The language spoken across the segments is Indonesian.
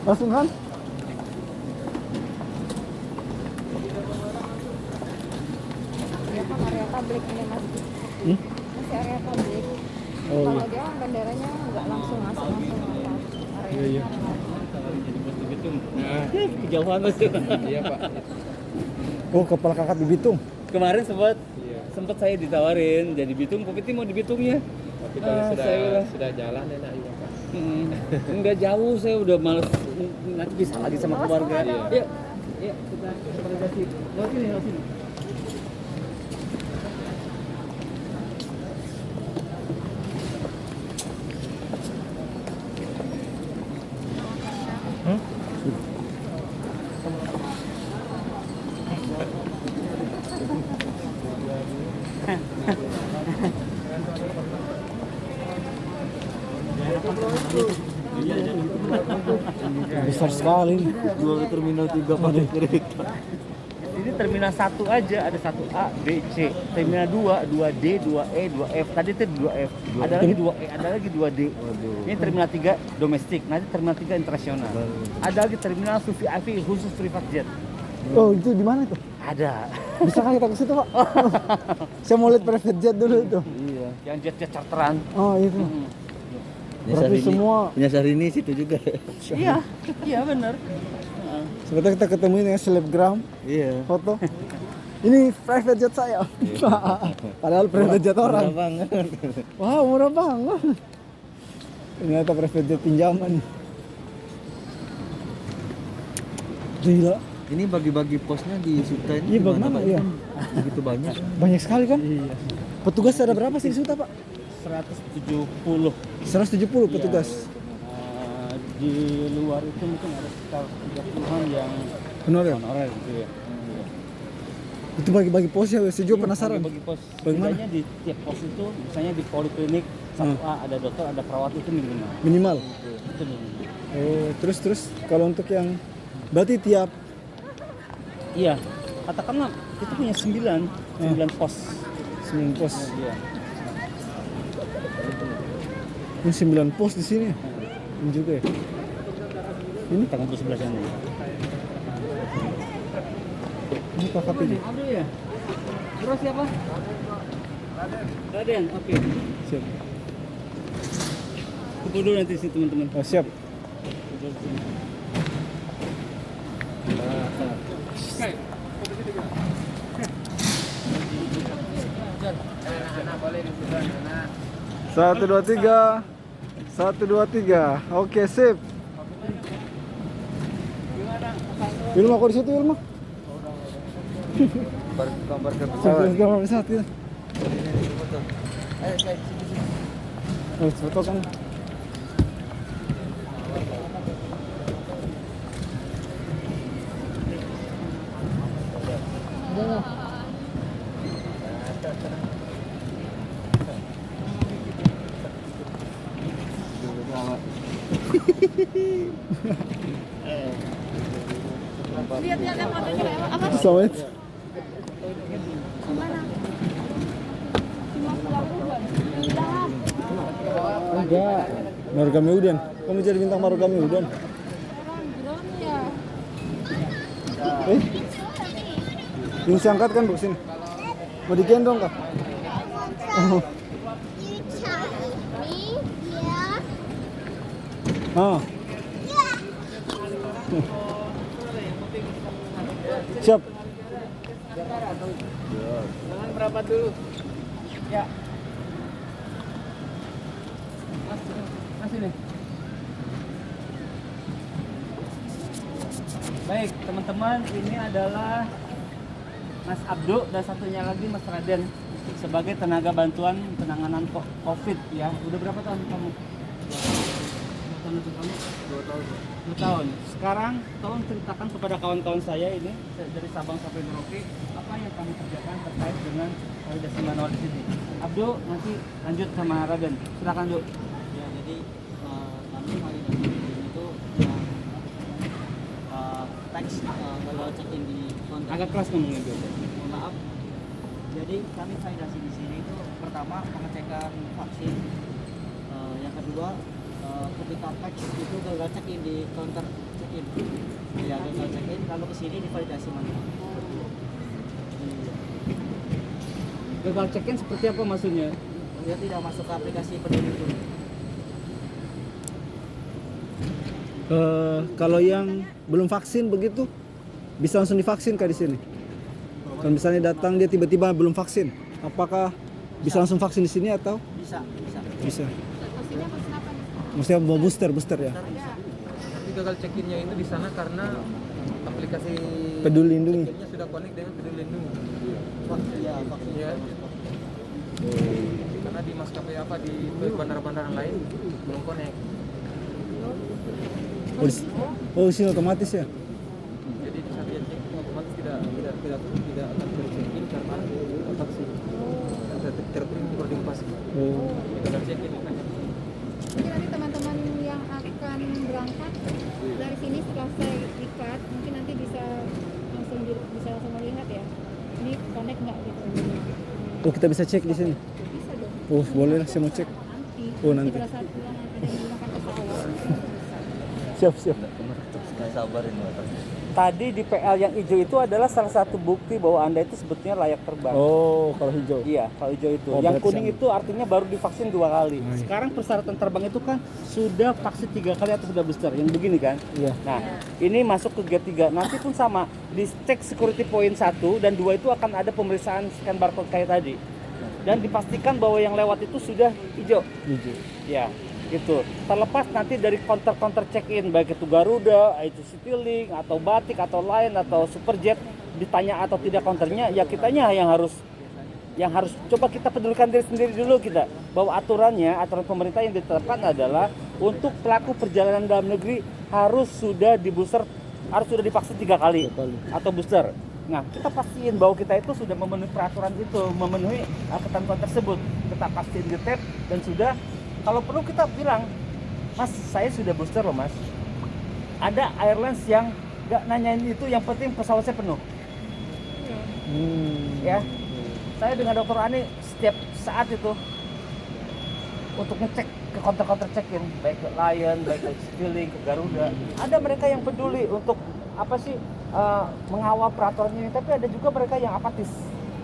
Langsung kan? Ya kan area publik ini mas. Masih area publik. Oh Kalau iya. dia kan bandaranya nggak langsung masuk atas area. Iya. Nah, kejauhan mas. Iya pak. Oh, kepala kakap di Bitung. Kemarin sempat saya ditawarin jadi Bitung, Kopiti mau di Bitungnya. Tapi kalau saya sudah jalan enak ya pak. Enggak jauh, saya udah males nanti bisa lagi sama keluarga. Iya. Iya, kita validasi. Lewat sini. Besar sekali. Dua ke terminal 3 pakai kereta. Ini terminal 1 aja ada 1A, B, C. Terminal 2, 2D, 2E, 2F. Tadi itu 2F. Ada lagi 2E, ada lagi 2D. Ini terminal 3 domestik, nanti terminal 3 internasional. Ada lagi terminal VIP khusus private jet. Oh, itu di mana itu? Ada. Bisa kan kita ke situ, Pak? Saya mau lihat private jet dulu itu. Iya, yang jet-jet charteran. Oh, itu. Berarti semua Punya Syahrini situ juga. Iya benar. sebetulnya kita ketemu dengan selebgram Iya. foto. Ini private jet saya. Padahal private jet orang. Murah banget. Wow, murah banget. Ternyata private jet pinjaman. Gila, Ini bagi-bagi posnya di Suta ini Iya, gimana, bagaimana, Pak? iya. Begitu banyak. banyak sekali kan? Petugas ada berapa sih di Suta, Pak? 170. 170 petugas. Di luar itu mungkin ada sekitar 30-an yang Honorer. honorer gitu ya. Itu bagi-bagi pos ya, saya juga penasaran. Bagi pos. Bagaimana? Bedanya di tiap pos itu, misalnya di poliklinik 1A ada dokter, ada perawat itu minimal. Minimal. Itu minimal. Oh, terus kalau untuk yang berarti tiap Iya, katakanlah kita punya 9 pos. 9 pos. Iya. Ini 9 pos di sini. Ini juga ya. Ini tangan tuh sebelah sana. Ini kakak ini. Abdul ya? Bro siapa? Raden, oke. Siap. Kumpul dulu nanti sih teman-teman. Oh, siap. Satu dua tiga, 1 2 3. Oke, sip. Wilma kok di situ Wilma? Gambar ke Gambar pesawat kita. Oh, foto kan. Lihat-lihat yang fotonya apa? Sawit. Kemana? Cuma pulang bulan. Pindah. Enggak. Marugame Udan. Kamu jadi bintang Marugame Udan. Orang drone ya. Ini angkat kan Bu sini. Mau digendong kah? Oh. Ah. Siap. Jangan merapat dulu. Ya. Mas ini. Baik, teman-teman, ini adalah Mas Abdu dan satunya lagi Mas Raden sebagai tenaga bantuan penanganan COVID ya. Udah berapa tahun kamu? 2 tahun untuk kamu? 2 tahun. 2 tahun. Sekarang tolong ceritakan kepada kawan-kawan saya ini dari Sabang sampai Merauke apa yang kamu kerjakan terkait dengan validasi manual di sini. Abdu nanti lanjut sama Raden. Silakan Abdu. Ya, jadi kami validasi di sini itu yang teks kalau check-in di kontak. Agak keras ngomongnya Abdu. Mohon maaf. Jadi kami validasi di sini itu pertama pengecekan vaksin, yang kedua waktu kita fax itu gagal check in di counter check in. Ya gagal check in, lalu ke sini divalidasi manual. Gagal check-in seperti apa maksudnya? Dia tidak masuk ke aplikasi peduli lindungi. Kalau yang belum vaksin begitu bisa langsung divaksin kah di sini? Kalau misalnya datang dia tiba-tiba belum vaksin, apakah bisa langsung vaksin di sini atau Bisa. bisa? Vaksinnya vaksin apa nih? Maksudnya mau booster ya? Tapi gagal check-innya itu di sana karena aplikasi Peduli Lindungi. check-innya sudah connect dengan Peduli Lindungi. Vaksin. Ya. Karena di maskapai apa di bandara-bandara lain belum connect. Oh, di sini otomatis ya? Jadi di saat dia check otomatis tidak akan check-in karena vaksin. Terkirim di boarding pass. Oh. Gagal check-in. Jadi nanti teman-teman yang akan berangkat dari sini setelah saya ikat, mungkin nanti bisa langsung melihat ya. Ini connect nggak gitu? Oh, kita bisa cek di sini. Bisa dong. Oh, boleh lah, saya mau cek. Nanti. Oh, nanti. Pada saat pulang ada yang menggunakan pesawat. Siap. Sabarin Tadi di PL yang hijau itu adalah salah satu bukti bahwa Anda itu sebetulnya layak terbang. Oh, kalau hijau. Iya, kalau hijau itu. Oh, Yang berarti kuning sama. itu artinya baru divaksin 2 kali. Oh, iya. Sekarang persyaratan terbang itu kan sudah vaksin 3 kali atau sudah booster. Yang begini kan? Iya. Nah, ini masuk ke G3. Nanti pun sama. Di cek security point 1 dan 2 itu akan ada pemeriksaan scan barcode kayak tadi. Dan dipastikan bahwa yang lewat itu sudah hijau. Hijau. Ya, gitu. Terlepas nanti dari counter check-in, baik itu Garuda, itu Citylink, atau Batik, atau Lion, atau Superjet, ditanya atau tidak counternya, ya kitanya yang harus coba kita pedulikan diri sendiri dulu kita, bahwa aturan pemerintah yang ditetapkan adalah untuk pelaku perjalanan dalam negeri harus sudah divaksin 3 kali atau booster. Nah, kita pastiin bahwa kita itu sudah memenuhi peraturan itu, memenuhi ketentuan tersebut. Kita pastiin di tab dan sudah. Kalau perlu kita bilang, Mas, saya sudah booster loh, Mas. Ada airlines yang gak nanyain itu, yang penting pesawat saya penuh. Ya, saya dengan Dr. Ani setiap saat itu untuk ngecek ke counter check-in, baik ke Lion, baik ke Citylink, ke Garuda. Ada mereka yang peduli untuk mengawal peraturan ini, tapi ada juga mereka yang apatis.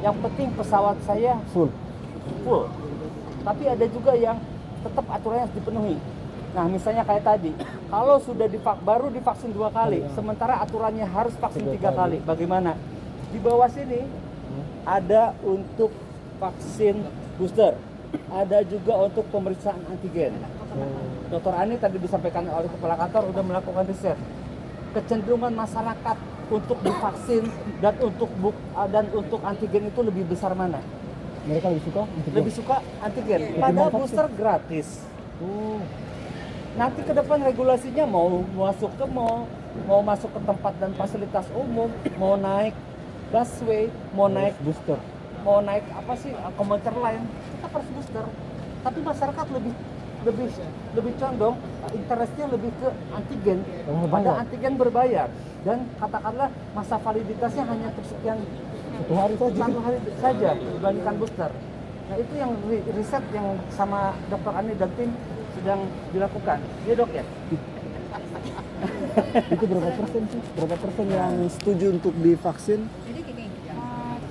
Yang penting pesawat saya full. Tapi ada juga yang tetap aturannya harus dipenuhi. Nah, misalnya kayak tadi, kalau sudah baru divaksin 2 kali, sementara aturannya harus vaksin 3 kali. Bagaimana? Di bawah sini ada untuk vaksin booster, ada juga untuk pemeriksaan antigen. Dr. Ani tadi disampaikan oleh kepala kantor sudah melakukan riset. Kecenderungan masyarakat untuk divaksin dan untuk antigen itu lebih besar mana? Mereka lebih suka Antigen. Padahal booster gratis. Nanti ke depan regulasinya mau masuk ke mall, mau masuk ke tempat dan fasilitas umum, mau naik busway, mau naik booster. mau naik komuter lain, kita harus booster. Tapi masyarakat lebih condong interestnya lebih ke antigen. Pada antigen berbayar dan katakanlah masa validitasnya hanya untuk sekian satu hari saja dibandingkan booster. Nah, itu yang riset yang sama Dr. Ani dan tim sedang dilakukan. Iya, Dok ya? Itu berapa persen sih? Berapa persen yang setuju untuk divaksin? Jadi gini,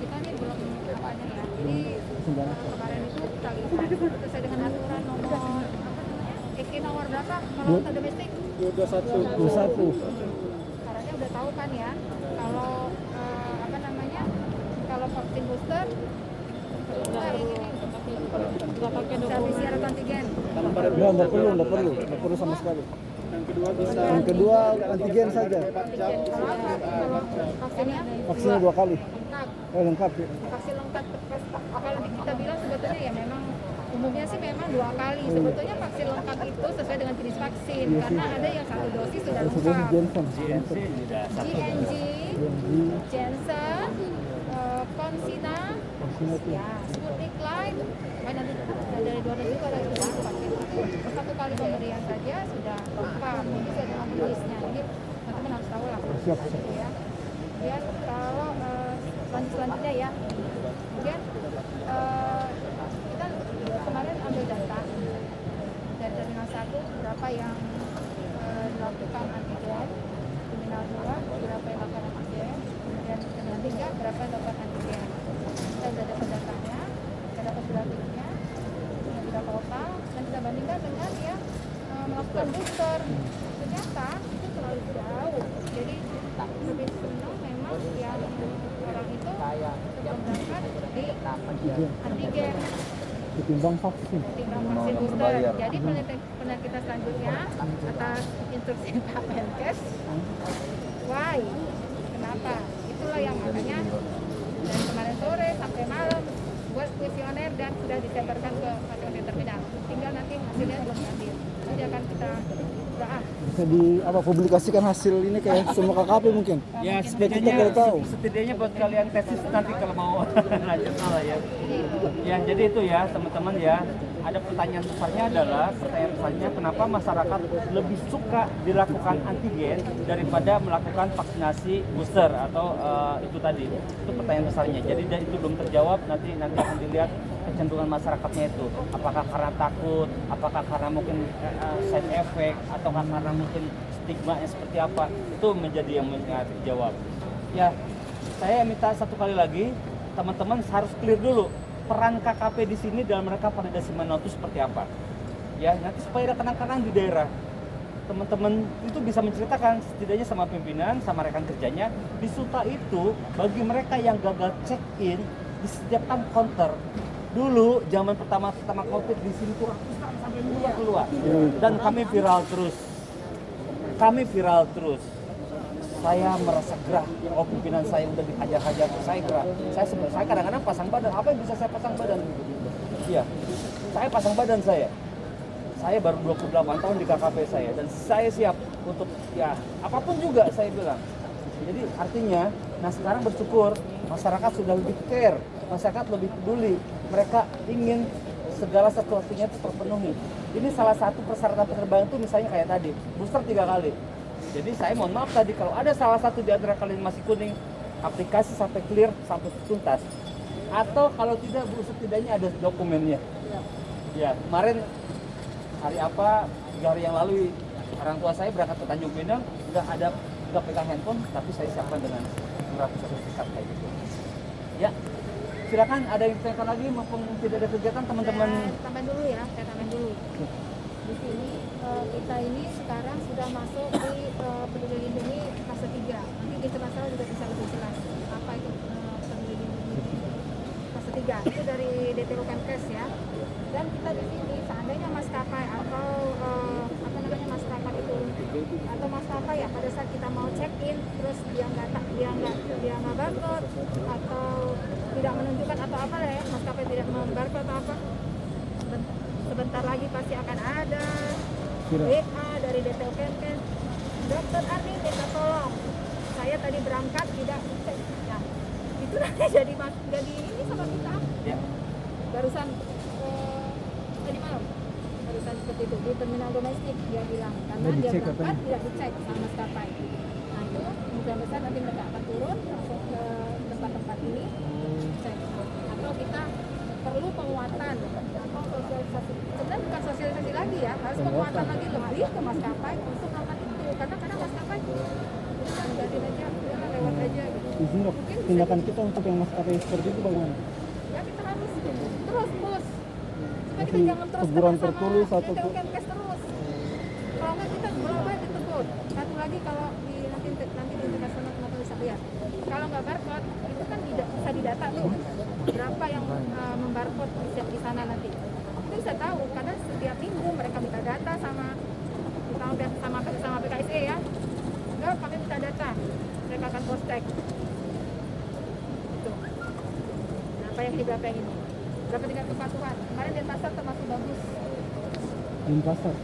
kita nih belum ada ya. Jadi kemarin itu kita lihat sesuai dengan aturan nomor SK nomor berapa kalau untuk domestik? 21. Syaratnya udah tahu kan ya. Kalau kalau vaksin booster nggak pakai PCR atau antigen. Nggak perlu sama sekali. Yang kedua antigen saja. Kalau vaksinnya 2 kali. lengkap. Lengkap ya. Vaksin lengkap. Kalau kita bilang sebetulnya ya memang umumnya sih memang 2 kali. Sebetulnya vaksin lengkap itu sesuai dengan jenis vaksin karena ada yang 1 dosis sudah lengkap. Johnson. GNG, Janssen, Consina, ya, Sputnik Light, nanti dari 2 dosis ada juga vaksin. 1 kali pemberian saja sudah lengkap, sesuai dengan jenisnya. Jadi teman-teman harus tahu lah. Siap. Ya. Kemudian kalau selanjutnya ya, kemudian kita kemarin ambil data dari Terminal 1 berapa yang melakukan antigen, terminal 2 berapa yang melakukan antigen, kemudian terminal 3 berapa yang melakukan antigen. Kita sudah dapat datanya, kita dapat grafiknya, yang tidak total, dan kita bandingkan dengan yang melakukan booster. Ternyata itu terlalu jauh. Jadi lebih senang memang yang orang itu berangkat di antigen Ketimbang vaksin. ketimbang vaksin booster. Jadi penelitian kita selanjutnya atas instruksi Pak Menkes, why? Kenapa? Itulah yang makanya dari kemarin sore sampai malam buat kuesioner dan sudah disebarkan ke fasilitas terminal. Tinggal nanti hasilnya belum diambil. Nanti akan kita doa. Bisa publikasikan hasil ini kayak semua KKP mungkin. Ya, Supaya kita boleh tahu. setidaknya buat kalian tesis nanti kalau mau lanjut lah ya. Ya, jadi itu ya teman-teman ya. Ada pertanyaan besarnya adalah pertanyaan besarnya kenapa masyarakat lebih suka dilakukan antigen daripada melakukan vaksinasi booster atau itu tadi. Itu pertanyaan besarnya. Jadi itu belum terjawab, nanti akan dilihat kecenderungan masyarakatnya itu. Apakah karena takut, apakah karena mungkin side effect, atau karena mungkin stigma-nya seperti apa. Itu menjadi yang terjawab. Ya, saya minta satu kali lagi, teman-teman harus clear dulu peran KKP di sini dalam rangka validasi manual itu seperti apa. Ya, nanti supaya ada kenang-kenang di daerah. Teman-teman itu bisa menceritakan setidaknya sama pimpinan, sama rekan kerjanya. Di Suta itu bagi mereka yang gagal check-in disediakan counter. Dulu zaman pertama Covid di sini tuh ratusan sampai miliar keluar. Dan kami viral terus. Saya merasa gerah, oh pimpinan saya udah dihajar-hajar, saya gerah. Saya kadang-kadang pasang badan, apa yang bisa saya pasang badan? Iya, saya pasang badan saya. Saya baru 28 tahun di KKP saya, dan saya siap untuk ya apapun juga saya bilang. Jadi artinya, nah sekarang bersyukur masyarakat sudah lebih care, masyarakat lebih peduli. Mereka ingin segala sesuatunya itu terpenuhi. Ini salah satu persyaratan penerbangan itu misalnya kayak tadi, booster 3 kali. Jadi saya mohon maaf tadi kalau ada salah satu di antara kalian masih kuning, aplikasi sampai clear, sampai tuntas. Atau kalau tidak, setidaknya ada dokumennya. Ya, kemarin hari apa, 3 hari yang lalu orang tua saya berangkat ke Tanjung Pinang, nggak pegang handphone, tapi saya siapkan dengan surat sertifikat kayak gitu. Ya, silakan ada yang ditanyakan lagi maupun tidak ada kegiatan teman-teman. Saya tambahin dulu ya, saya tambahin dulu. Di sini kita ini sekarang sudah masuk di Peduli Lindungi fase 3. Nanti di masalah juga bisa lebih jelas apa itu Peduli Lindungi fase 3. Itu dari DTU Kemenkes ya. Dan kita di sini seandainya maskapai atau maskapai itu atau maskapai ya pada saat kita mau check in terus dia nggak barcode atau tidak menunjukkan atau apa lah ya, maskapai tidak membarcode atau apa, sebentar lagi pasti akan ada WA dari DTU Kemenkes, Dokter Arni minta tolong, saya tadi berangkat tidak cek. Nah, itu jadi ini sama kita. Ya. Barusan tadi malam, barusan seperti itu di terminal domestik dia bilang karena dia berangkat tidak dicek sama maskapai. Nah itu mudah-mudahan besar nanti mereka akan turun masuk ke tempat-tempat ini cek. Atau kita perlu penguatan atau sosialisasi. Sebenarnya bukan sosialisasi lagi ya, harus penguatan lagi lebih ke maskapai untuk melakukan itu. Karena kadang maskapai ninggalin aja, lewat aja gitu. Izin dok, tindakan kita untuk yang maskapai seperti itu bagaimana? Ya kita harus terus push. Supaya kita jangan terus teguran kena sama tertulis atau DTU Kemenkes terus. Kalau nggak kita berubah ditegur. Satu lagi kalau nanti di internasional kenapa bisa lihat. Kalau nggak barcode itu kan tidak bisa didata tuh berapa yang membarcode di sana nanti. Itu bisa tahu karena setiap minggu mereka minta data sama PKSE ya. Enggak, kami minta data. Mereka akan post tag. Itu. Berapa yang ini? Berapa tingkat kepatuhan? Kemarin Denpasar termasuk bagus. Denpasar.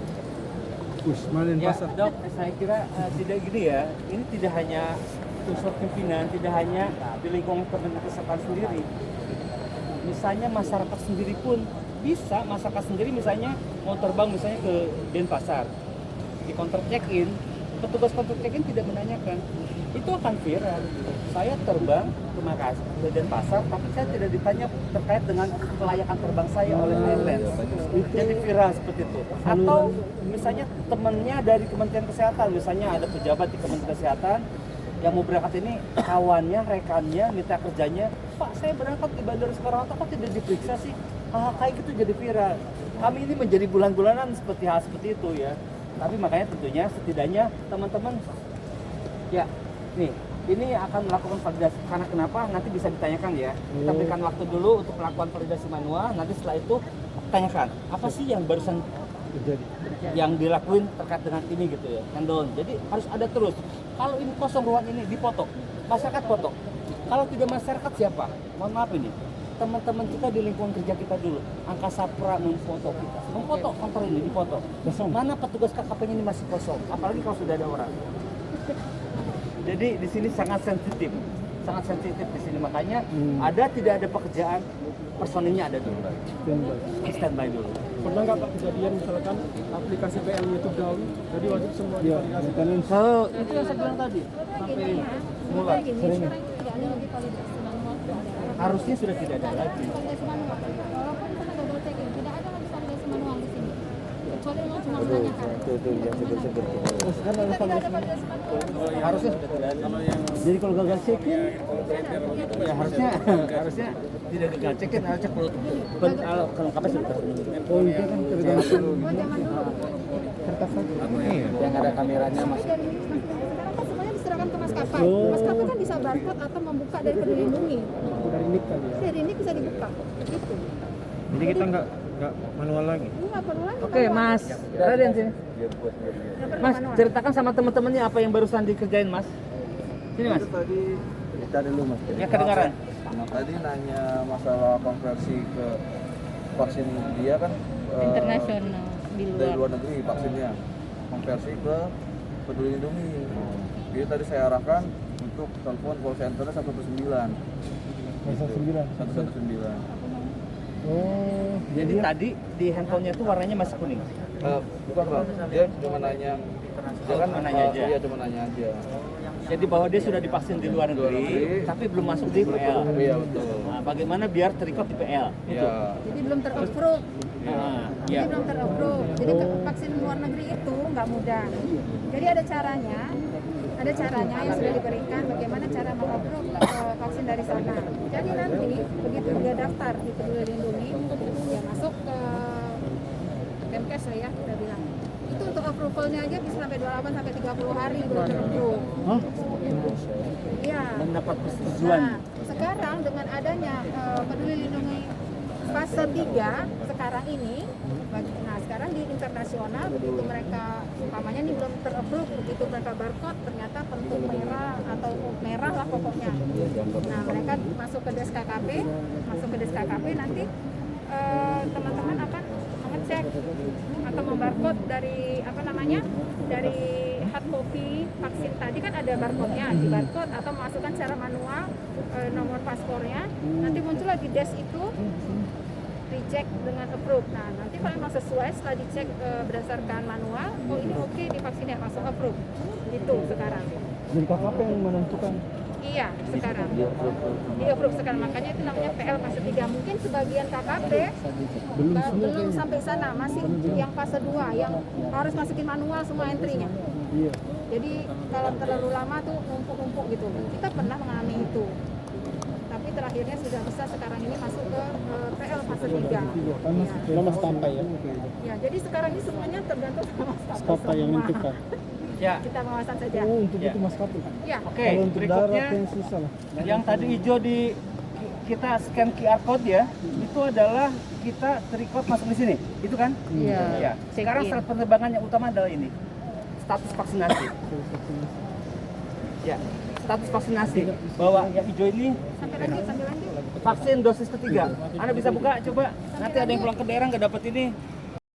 Kemarin Ya, Denpasar. Dok, saya kira tidak gini ya. Ini tidak hanya unsur pimpinan, tidak hanya di lingkungan Kemenkes sendiri. Misalnya masyarakat sendiri pun bisa, masyarakat sendiri misalnya mau terbang misalnya ke Denpasar. Di counter check-in, itu petugas kontrol check-in tidak menanyakan, itu akan viral. Saya terbang ke Makassar, ke Denpasar, tapi saya tidak ditanya terkait dengan kelayakan terbang saya oleh airlines. Jadi viral seperti itu. Atau misalnya temannya dari Kementerian Kesehatan, misalnya ada pejabat di Kementerian Kesehatan yang mau berangkat ini, kawannya, rekannya, mitra kerjanya, Pak saya berangkat di Bandara Soekarno-Hatta kok tidak diperiksa sih? Kayak gitu jadi viral. Kami ini menjadi bulan-bulanan seperti hal seperti itu ya. Tapi makanya tentunya setidaknya teman-teman ya nih ini akan melakukan validasi. Karena kenapa? Nanti bisa ditanyakan ya. Kita berikan waktu dulu untuk melakukan validasi manual. Nanti setelah itu tanyakan apa sih yang barusan yang dilakuin terkait dengan ini gitu ya. Handle. Jadi harus ada terus. Kalau ini kosong ruang ini dipoto, masyarakat foto. Kalau tidak masyarakat siapa? Mohon maaf ini. Teman-teman kita di lingkungan kerja kita dulu, Angkasa Pura memfoto kita, memfoto kantor ini dipoto. Mana petugas KKP-nya ini masih kosong, apalagi kalau sudah ada orang. Jadi di sini sangat sensitif di sini, makanya ada tidak ada pekerjaan, personilnya ada dulu, standby dulu. Pernah nggak Pak kejadian misalkan aplikasi PL-nya itu down, jadi wajib semua diverifikasi? Oh, itu yang saya bilang tadi. Sampai mulai. Sekarang tidak ada lagi validasi manual. Harusnya sudah tidak ada lagi. Validasi manual. Walaupun kita double checking, tidak ada lagi validasi manual di sini. Kecuali memang cuma menanyakan. Itu yang seger-seger tuh. Sekarang ada Kita tidak ada validasi manual. Harusnya sudah tidak ada. Jadi kalau gagal check-in, ya harusnya tidak gagal check-in, harusnya kalau kelengkapan sudah terpenuhi. Oh itu kan tergantung Oh, zaman dulu. Yang ada kameranya Sampai masih. dari sekarang kan semuanya diserahkan ke maskapai. Maskapai kan bisa barcode atau membuka dari Peduli Lindungi. Dari NIK kali ya. Dari ini bisa dibuka. Gitu. Jadi kita nggak manual lagi. Ini nggak perlu lagi. Oke, Mas. Raden sini. Nggak perlu Mas, manual. ceritakan sama teman-temannya apa yang barusan dikerjain, Mas. Sini, Mas. Itu tadi kita dulu Mas. Ya kedengaran. Tadi nanya masalah konversi ke vaksin dia kan Internasional di dari luar. luar negeri vaksinnya, konversi ke Peduli Lindungi. Jadi tadi saya arahkan untuk telepon call center 119. 119. Oh Jadi tadi di handphonenya itu warnanya masih kuning. Bukan Pak, dia cuma nanya. Dia kan Cuma nanya aja. Iya cuma nanya aja. Jadi bahwa dia sudah divaksin di luar negeri, tapi belum masuk di PL. Iya betul. Nah, bagaimana biar terikot di PL? Itu. Iya. Jadi belum terapprove. Nah, Jadi ya. belum terapprove. Jadi vaksin luar negeri itu nggak mudah. Jadi ada caranya yang sudah diberikan bagaimana cara mengapprove vaksin dari sana. Jadi nanti begitu dia daftar di Peduli Lindungi, dia masuk ke Kemkes lah ya, kita bilang. Itu untuk approvalnya aja bisa sampai 28 sampai 30 hari belum terapprove. Iya. Mendapat persetujuan. Nah, sekarang dengan adanya Peduli Lindungi fase 3 sekarang ini, nah sekarang di internasional begitu mereka umpamanya ini belum terapprove, begitu mereka barcode ternyata pentung merah atau merah lah pokoknya. Nah mereka masuk ke Des KKP, nanti teman-teman akan mengecek atau membarcode dari dari hard copy vaksin tadi kan ada barcode-nya, di barcode atau masukkan secara manual nomor paspornya, nanti muncul lagi Des itu dicek dengan approve. Nah nanti kalau memang sesuai setelah dicek berdasarkan manual, oh ini oke divaksin ya masuk approve. Itu sekarang. Jadi KKP yang menentukan. Iya sekarang. Di approve sekarang, makanya itu namanya PL fase 3. Mungkin sebagian KKP belum sampai sana, masih yang fase 2 yang harus masukin manual semua entry-nya. Iya. Jadi kalau terlalu lama tuh numpuk-numpuk gitu. Kita pernah mengalami itu. Tapi terakhirnya sudah bisa sekarang ini masuk ke PL fase 3. Karena maskapai ya. Ya, jadi sekarang ini semuanya tergantung sama Maskapai yang semua. menentukan. Ya. Kita pengawasan saja. Oh untuk Ya. itu maskapai. Ya. Oke, Kalau untuk darat berikutnya yang susah lah. yang tadi hijau di kita scan QR code ya, itu adalah kita terikot masuk di sini. Itu kan? Iya. Ya. Sekarang Check-in. syarat penerbangan yang utama adalah ini. Status vaksinasi. Ya, status vaksinasi. Bahwa yang hijau ini Sampai lanjut. vaksin dosis ketiga. Anda bisa buka coba. Nanti ada yang pulang ke daerah nggak dapat ini,